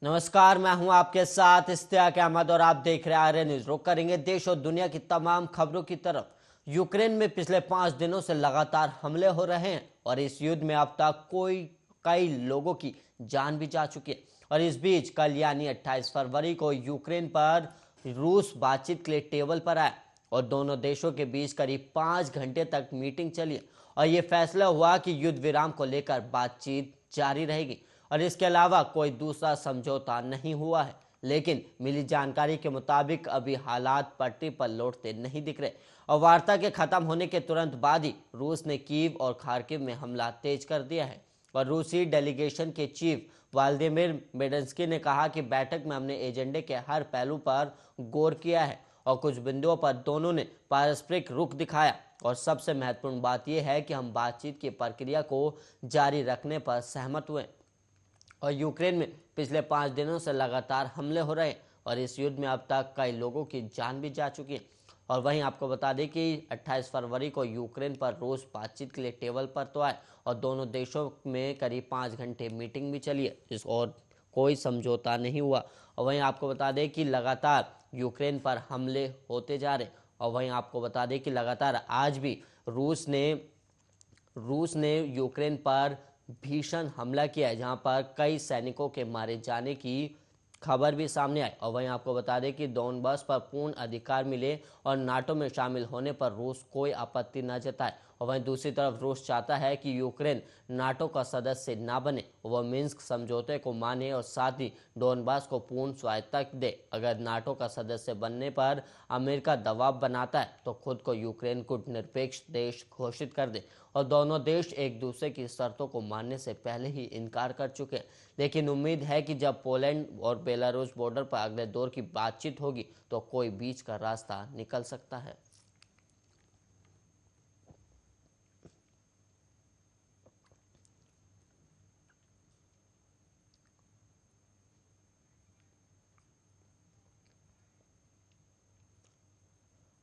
नमस्कार, मैं हूं आपके साथ इश्तियाक अहमद और आप देख रहे हैं आर्य न्यूज। रुक करेंगे देश और दुनिया की तमाम खबरों की तरफ। यूक्रेन में पिछले 5 दिनों से लगातार हमले हो रहे हैं और इस युद्ध में अब तक कई लोगों की जान भी जा चुकी है। और इस बीच कल यानी 28 फरवरी को यूक्रेन पर रूस बातचीत के लिए टेबल पर आया और दोनों देशों के बीच करीब 5 घंटे तक मीटिंग चली और ये फैसला हुआ कि युद्ध विराम को लेकर बातचीत जारी रहेगी और इसके अलावा कोई दूसरा समझौता नहीं हुआ है। लेकिन मिली जानकारी के मुताबिक अभी हालात पटरी पर लौटते नहीं दिख रहे और वार्ता के खत्म होने के तुरंत बाद ही रूस ने कीव और खार्किव में हमला तेज कर दिया है। और रूसी डेलीगेशन के चीफ व्लादिमीर मेडेंस्की ने कहा कि बैठक में हमने एजेंडे के हर पहलू पर गौर किया है और कुछ बिंदुओं पर दोनों ने पारस्परिक रुख दिखाया और सबसे महत्वपूर्ण बात यह है कि हम बातचीत की प्रक्रिया को जारी रखने पर सहमत हुए। और यूक्रेन में पिछले 5 दिनों से लगातार हमले हो रहे हैं और इस युद्ध में अब तक कई लोगों की जान भी जा चुकी है। और वहीं आपको बता दें कि 28 फरवरी को यूक्रेन पर रूस बातचीत के लिए टेबल पर तो आए और दोनों देशों में करीब 5 घंटे मीटिंग भी चली है इस और कोई समझौता नहीं हुआ। और वहीं आपको बता दें कि लगातार यूक्रेन पर हमले होते जा रहे और वहीं आपको बता दें कि लगातार आज भी रूस ने यूक्रेन पर भीषण हमला किया है, जहां पर कई सैनिकों के मारे जाने की खबर भी सामने आई। और वहीं आपको बता दें कि डोनबास पर पूर्ण अधिकार मिले और नाटो में शामिल होने पर रूस कोई आपत्ति न जताए। और वहीं दूसरी तरफ रूस चाहता है कि यूक्रेन नाटो का सदस्य ना बने, वह मिन्स्क समझौते को माने और साथ ही डोनबास को पूर्ण स्वायत्तता दे। अगर नाटो का सदस्य बनने पर अमेरिका दबाव बनाता है तो खुद को यूक्रेन को निरपेक्ष देश घोषित कर दे। और दोनों देश एक दूसरे की शर्तों को मानने से पहले ही इनकार कर चुके हैं। लेकिन उम्मीद है कि जब पोलैंड और बेलारूस बॉर्डर पर अगले दौर की बातचीत होगी तो कोई बीच का रास्ता निकल सकता है।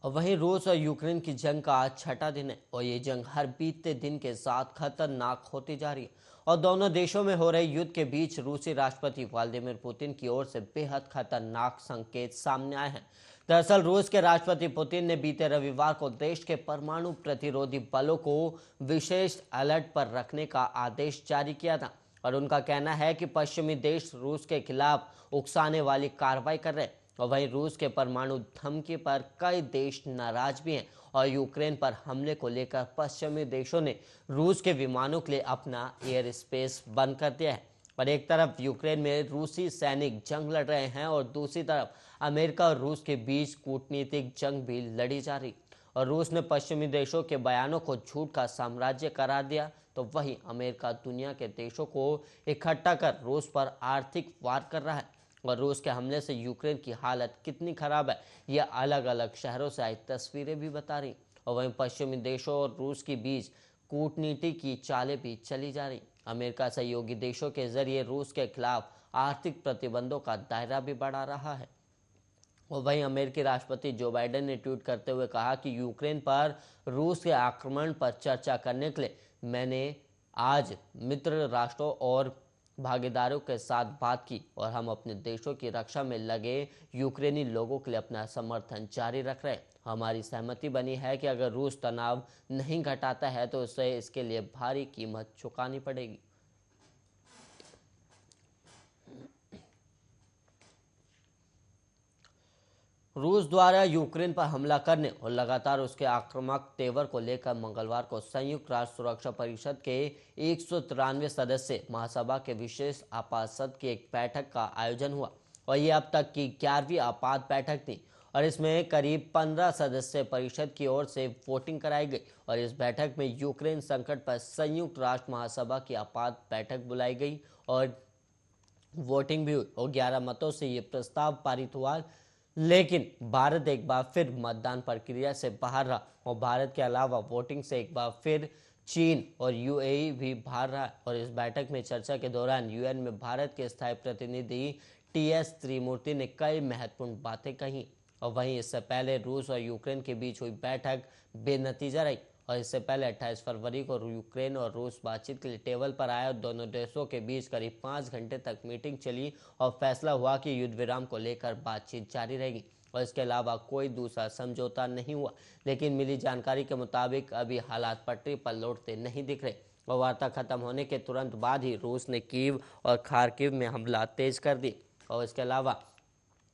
और वहीं रूस और यूक्रेन की जंग का आज 6वां दिन है और ये जंग हर बीतते दिन के साथ खतरनाक होती जा रही है। और दोनों देशों में हो रहे युद्ध के बीच रूसी राष्ट्रपति व्लादिमीर पुतिन की ओर से बेहद खतरनाक संकेत सामने आए हैं। दरअसल रूस के राष्ट्रपति पुतिन ने बीते रविवार को देश के परमाणु प्रतिरोधी बलों को विशेष अलर्ट पर रखने का आदेश जारी किया था। और उनका कहना है कि पश्चिमी देश रूस के खिलाफ उकसाने वाली कार्रवाई कर रहे हैं। और वहीं रूस के परमाणु धमकी पर कई देश नाराज भी हैं और यूक्रेन पर हमले को लेकर पश्चिमी देशों ने रूस के विमानों के लिए अपना एयर स्पेस बंद कर दिया है। और एक तरफ यूक्रेन में रूसी सैनिक जंग लड़ रहे हैं और दूसरी तरफ अमेरिका और रूस के बीच कूटनीतिक जंग भी लड़ी जा रही। और रूस ने पश्चिमी देशों के बयानों को झूठ का साम्राज्य करार दिया तो वहीं अमेरिका दुनिया के देशों को इकट्ठा कर रूस पर आर्थिक वार कर रहा है। और रूस के हमले से यूक्रेन की हालत कितनी खराब है यह अलग अलग शहरों से आई तस्वीरें भी बता रही। और वहीं पश्चिमी देशों और रूस के बीच कूटनीति की चालें भी चली जा रही। अमेरिका सहयोगी देशों के जरिए रूस के खिलाफ आर्थिक प्रतिबंधों का दायरा भी बढ़ा रहा है। और वहीं अमेरिकी राष्ट्रपति जो बाइडेन ने ट्वीट करते हुए कहा कि यूक्रेन पर रूस के आक्रमण पर चर्चा करने के लिए मैंने आज मित्र राष्ट्रों और भागीदारों के साथ बात की और हम अपने देशों की रक्षा में लगे यूक्रेनी लोगों के लिए अपना समर्थन जारी रख रहे हैं। हमारी सहमति बनी है कि अगर रूस तनाव नहीं घटाता है तो उसे इसके लिए भारी कीमत चुकानी पड़ेगी। रूस द्वारा यूक्रेन पर हमला करने और लगातार उसके आक्रामक तेवर को लेकर मंगलवार को संयुक्त राष्ट्र सुरक्षा परिषद के 193 सदस्य महासभा के विशेष आपात सत्र की एक बैठक का आयोजन हुआ और ये अब तक की 11वीं आपात बैठक थी। और इसमें करीब 15 सदस्य परिषद की ओर से वोटिंग कराई गई और इस बैठक में यूक्रेन संकट पर संयुक्त राष्ट्र महासभा की आपात बैठक बुलाई गई और वोटिंग भी हुई और 11 मतों से ये प्रस्ताव पारित हुआ। लेकिन भारत एक बार फिर मतदान प्रक्रिया से बाहर रहा और भारत के अलावा वोटिंग से एक बार फिर चीन और यूएई भी बाहर रहा। और इस बैठक में चर्चा के दौरान यूएन में भारत के स्थायी प्रतिनिधि टीएस त्रिमूर्ति ने कई महत्वपूर्ण बातें कही। और वहीं इससे पहले रूस और यूक्रेन के बीच हुई बैठक बेनतीजा रही और इससे पहले 28 फरवरी को यूक्रेन और रूस बातचीत के लिए टेबल पर आए और दोनों देशों के बीच करीब 5 घंटे तक मीटिंग चली और फैसला हुआ कि युद्ध विराम को लेकर बातचीत जारी रहेगी और इसके अलावा कोई दूसरा समझौता नहीं हुआ। लेकिन मिली जानकारी के मुताबिक अभी हालात पटरी पर लौटते नहीं दिख रहे और वार्ता खत्म होने के तुरंत बाद ही रूस ने कीव और खार्किव में हमला तेज कर दी और इसके अलावा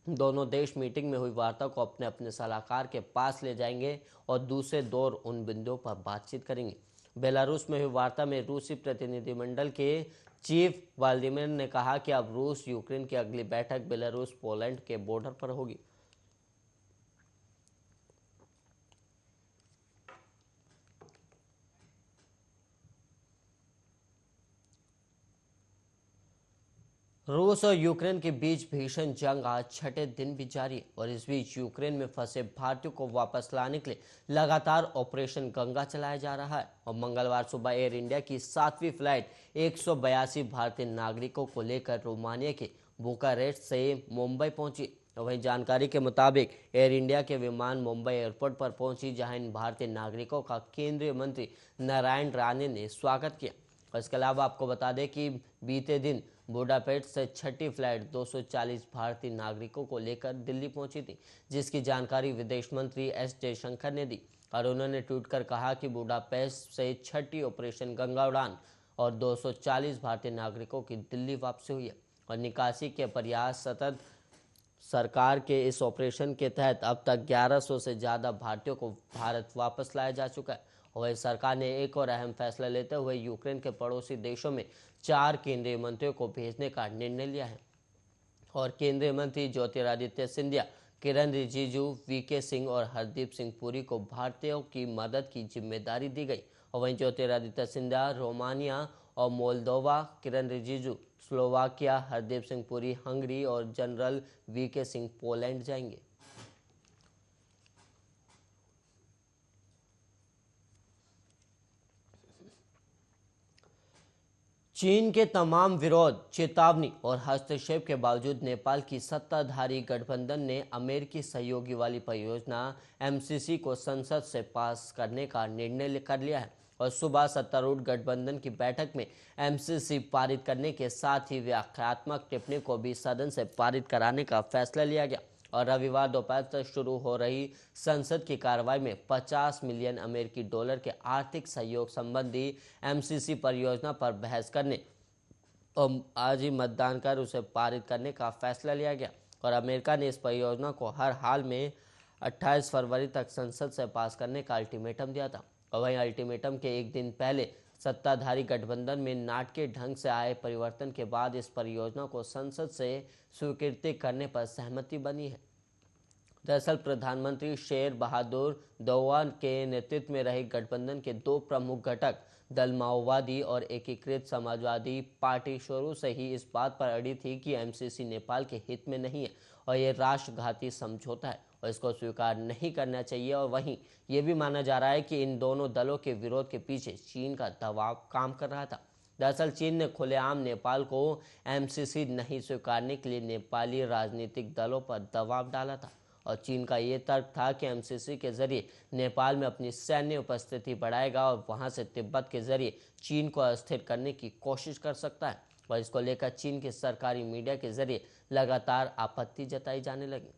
दोनों देश मीटिंग में हुई वार्ता को अपने अपने सलाहकार के पास ले जाएंगे और दूसरे दौर उन बिंदुओं पर बातचीत करेंगे। बेलारूस में हुई वार्ता में रूसी प्रतिनिधिमंडल के चीफ व्लादिमीर ने कहा कि अब रूस यूक्रेन की अगली बैठक बेलारूस पोलैंड के बॉर्डर पर होगी। रूस और यूक्रेन के बीच भीषण जंग आज छठे दिन भी जारी है और इस बीच यूक्रेन में फंसे भारतीयों को वापस लाने के लिए लगातार ऑपरेशन गंगा चलाया जा रहा है और मंगलवार सुबह एयर इंडिया की 7वीं फ्लाइट 182 भारतीय नागरिकों को लेकर रोमानिया के बुकारेस्ट से मुंबई पहुंची। वहीं जानकारी के मुताबिक एयर इंडिया के विमान मुंबई एयरपोर्ट पर पहुंची, जहां इन भारतीय नागरिकों का केंद्रीय मंत्री नारायण राणे ने स्वागत किया। और इसके अलावा आपको बता दें कि बीते दिन बुडापेस्ट से छठी फ्लाइट 240 भारतीय नागरिकों को लेकर दिल्ली पहुंची थी, जिसकी जानकारी विदेश मंत्री एस जयशंकर ने दी और उन्होंने ट्वीट कर कहा कि बुडापेस्ट से छठी ऑपरेशन गंगा उड़ान और 240 भारतीय नागरिकों की दिल्ली वापसी हुई है और निकासी के प्रयास सतत सरकार के इस ऑपरेशन के तहत अब तक 1100 से ज़्यादा भारतीयों को भारत वापस लाया जा चुका है। और सरकार ने एक और अहम फैसला लेते हुए यूक्रेन के पड़ोसी देशों में 4 केंद्रीय मंत्रियों को भेजने का निर्णय लिया है और केंद्रीय मंत्री ज्योतिरादित्य सिंधिया, किरण रिजिजू, वीके सिंह और हरदीप सिंह पुरी को भारतीयों की मदद की जिम्मेदारी दी गई। और वहीं ज्योतिरादित्य सिंधिया रोमानिया और मोल्दोवा, किरण रिजिजू स्लोवाकिया, हरदीप सिंह पुरी हंगरी और जनरल वीके सिंह पोलैंड जाएंगे। चीन के तमाम विरोध, चेतावनी और हस्तक्षेप के बावजूद नेपाल की सत्ताधारी गठबंधन ने अमेरिकी सहयोगी वाली परियोजना एमसीसी को संसद से पास करने का निर्णय कर लिया है और सुबह सत्तारूढ़ गठबंधन की बैठक में एमसीसी पारित करने के साथ ही व्याख्यात्मक टिप्पणी को भी सदन से पारित कराने का फैसला लिया गया और रविवार दोपहर तक शुरू हो रही संसद की कार्रवाई में 50 मिलियन अमेरिकी डॉलर के आर्थिक सहयोग संबंधी एमसीसी परियोजना पर बहस करने और आज ही मतदान कर उसे पारित करने का फैसला लिया गया और अमेरिका ने इस परियोजना को हर हाल में 28 फरवरी तक संसद से पास करने का अल्टीमेटम दिया था। और वहीं अल्टीमेटम के एक दिन पहले सत्ताधारी गठबंधन में नाटकीय ढंग से आए परिवर्तन के बाद इस परियोजना को संसद से स्वीकृति करने पर सहमति बनी है। दरअसल प्रधानमंत्री शेर बहादुर दौआ के नेतृत्व में रहे गठबंधन के 2 प्रमुख घटक दल माओवादी और एकीकृत समाजवादी पार्टी शुरू से ही इस बात पर अड़ी थी कि एमसीसी नेपाल के हित में नहीं है और ये राष्ट्रघाती समझौता है और इसको स्वीकार नहीं करना चाहिए। और वहीं ये भी माना जा रहा है कि इन दोनों दलों के विरोध के पीछे चीन का दबाव काम कर रहा था। दरअसल चीन ने खुलेआम नेपाल को एमसीसी नहीं स्वीकारने के लिए नेपाली राजनीतिक दलों पर दबाव डाला था और चीन का ये तर्क था कि एमसीसी के जरिए नेपाल में अपनी सैन्य उपस्थिति बढ़ाएगा और वहां से तिब्बत के जरिए चीन को अस्थिर करने की कोशिश कर सकता है और इसको लेकर चीन के सरकारी मीडिया के जरिए लगातार आपत्ति जताई जाने लगी।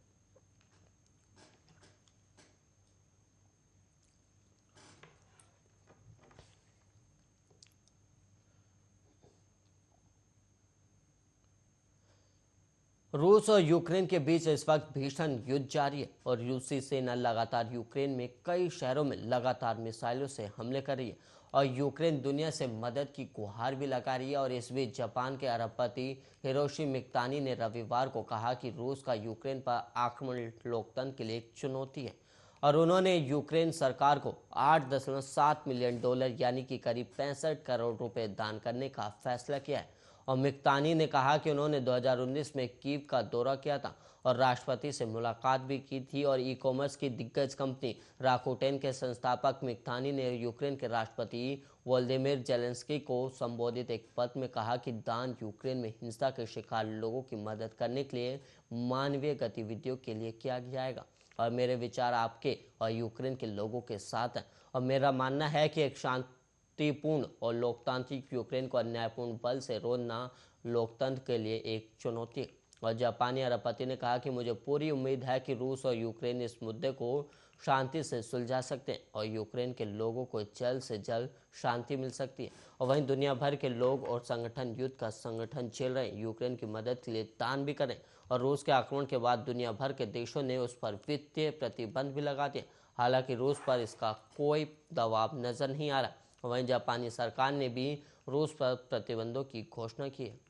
रूस और यूक्रेन के बीच इस वक्त भीषण युद्ध जारी है और रूसी सेना लगातार यूक्रेन में कई शहरों में लगातार मिसाइलों से हमले कर रही है और यूक्रेन दुनिया से मदद की गुहार भी लगा रही है। और इस बीच जापान के अरबपति हिरोशी मिकातानी ने रविवार को कहा कि रूस का यूक्रेन पर आक्रमण लोकतंत्र के लिए एक चुनौती है और उन्होंने यूक्रेन सरकार को 8.7 मिलियन डॉलर यानी कि करीब 65 करोड़ रुपए दान करने का फैसला किया है। और मिकातानी ने कहा कि उन्होंने 2019 में कीव का दौरा किया था और राष्ट्रपति से मुलाकात भी की थी और ई कॉमर्स की दिग्गज कंपनी राकोटेन के संस्थापक मिकातानी ने यूक्रेन के राष्ट्रपति वोलोदिमीर जेलेंस्की को संबोधित एक पत्र में कहा कि दान यूक्रेन में हिंसा के शिकार लोगों की मदद करने के लिए मानवीय गतिविधियों के लिए किया जाएगा और मेरे विचार आपके और यूक्रेन के लोगों के साथ हैं। और मेरा मानना है कि एक शांतिपूर्ण और लोकतांत्रिक यूक्रेन को अन्यायपूर्ण बल से रोकना लोकतंत्र के लिए एक चुनौती है। और जापानी राष्ट्रपति ने कहा कि मुझे पूरी उम्मीद है कि रूस और यूक्रेन इस मुद्दे को शांति से सुलझा सकते हैं और यूक्रेन के लोगों को जल्द से जल्द शांति मिल सकती है। और वहीं दुनिया भर के लोग और संगठन युद्ध का संगठन झेल रहे हैं, यूक्रेन की मदद के लिए दान भी करें। और रूस के आक्रमण के बाद दुनिया भर के देशों ने उस पर वित्तीय प्रतिबंध भी लगा दिए। हालांकि रूस पर इसका कोई दबाव नजर नहीं आ रहा। वहीं जापानी सरकार ने भी रूस पर प्रतिबंधों की घोषणा की है।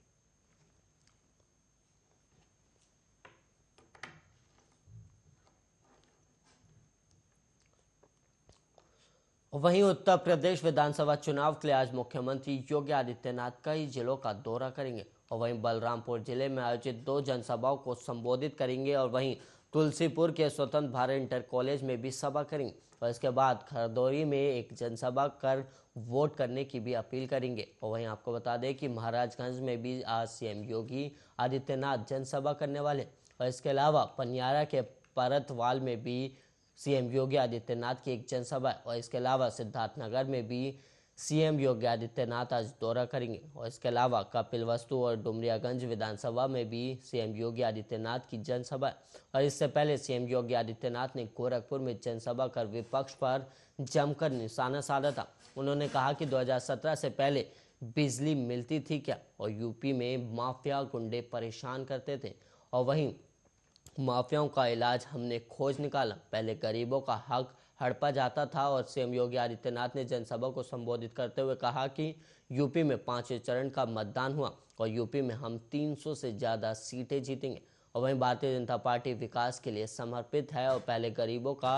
वहीं उत्तर प्रदेश विधानसभा चुनाव के लिए आज मुख्यमंत्री योगी आदित्यनाथ कई जिलों का दौरा करेंगे और वहीं बलरामपुर जिले में आयोजित 2 जनसभाओं को संबोधित करेंगे और वहीं तुलसीपुर के स्वतंत्र भारत इंटर कॉलेज में भी सभा करेंगे और इसके बाद खरदौरी में एक जनसभा कर वोट करने की भी अपील करेंगे। और वहीं आपको बता दें कि महाराजगंज में भी आज सीएम योगी आदित्यनाथ जनसभा करने वाले और इसके अलावा पनियारा के परतवाल में भी सीएम योगी आदित्यनाथ की एक जनसभा है और इसके अलावा सिद्धार्थनगर में भी सीएम योगी आदित्यनाथ आज दौरा करेंगे और इसके अलावा कपिलवस्तु और डुमरियागंज विधानसभा में भी सीएम योगी आदित्यनाथ की जनसभा है। और इससे पहले सीएम योगी आदित्यनाथ ने गोरखपुर में जनसभा कर विपक्ष पर जमकर निशाना साधा था। उन्होंने कहा कि 2017 से पहले बिजली मिलती थी क्या, और यूपी में माफिया गुंडे परेशान करते थे और वहीं माफियाओं का इलाज हमने खोज निकाला। पहले गरीबों का हक हड़पा जाता था। और सीएम योगी आदित्यनाथ ने जनसभा को संबोधित करते हुए कहा कि यूपी में 5वें चरण का मतदान हुआ और यूपी में हम 300 से ज़्यादा सीटें जीतेंगे। और वहीं भारतीय जनता पार्टी विकास के लिए समर्पित है और पहले गरीबों का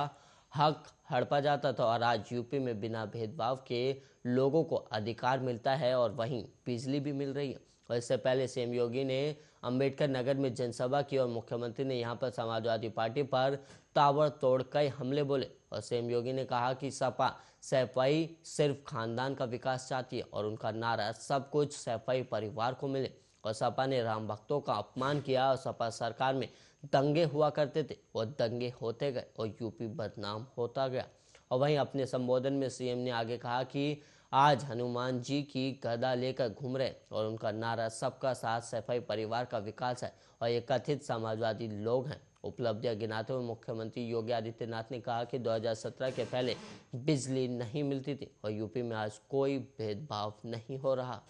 हक हड़पा जाता था और आज यूपी में बिना भेदभाव के लोगों को अधिकार मिलता है और वहीं बिजली भी मिल रही है। और इससे पहले सीएम योगी ने अंबेडकर नगर में जनसभा की और मुख्यमंत्री ने यहां पर समाजवादी पार्टी पर ताबड़तोड़ कई हमले बोले। और सीएम योगी ने कहा कि सपा सैफई सिर्फ खानदान का विकास चाहती है और उनका नारा सब कुछ सैफई परिवार को मिले। और सपा ने राम भक्तों का अपमान किया और सपा सरकार में दंगे हुआ करते थे और दंगे होते गए और यूपी बदनाम होता गया। और वहीं अपने संबोधन में सीएम ने आगे कहा कि आज हनुमान जी की गदा लेकर घूम रहे और उनका नारा सबका साथ सफाई परिवार का विकास है और ये कथित समाजवादी लोग हैं। उपलब्धियां गिनाते हुए मुख्यमंत्री योगी आदित्यनाथ ने कहा कि 2017 के पहले बिजली नहीं मिलती थी और यूपी में आज कोई भेदभाव नहीं हो रहा।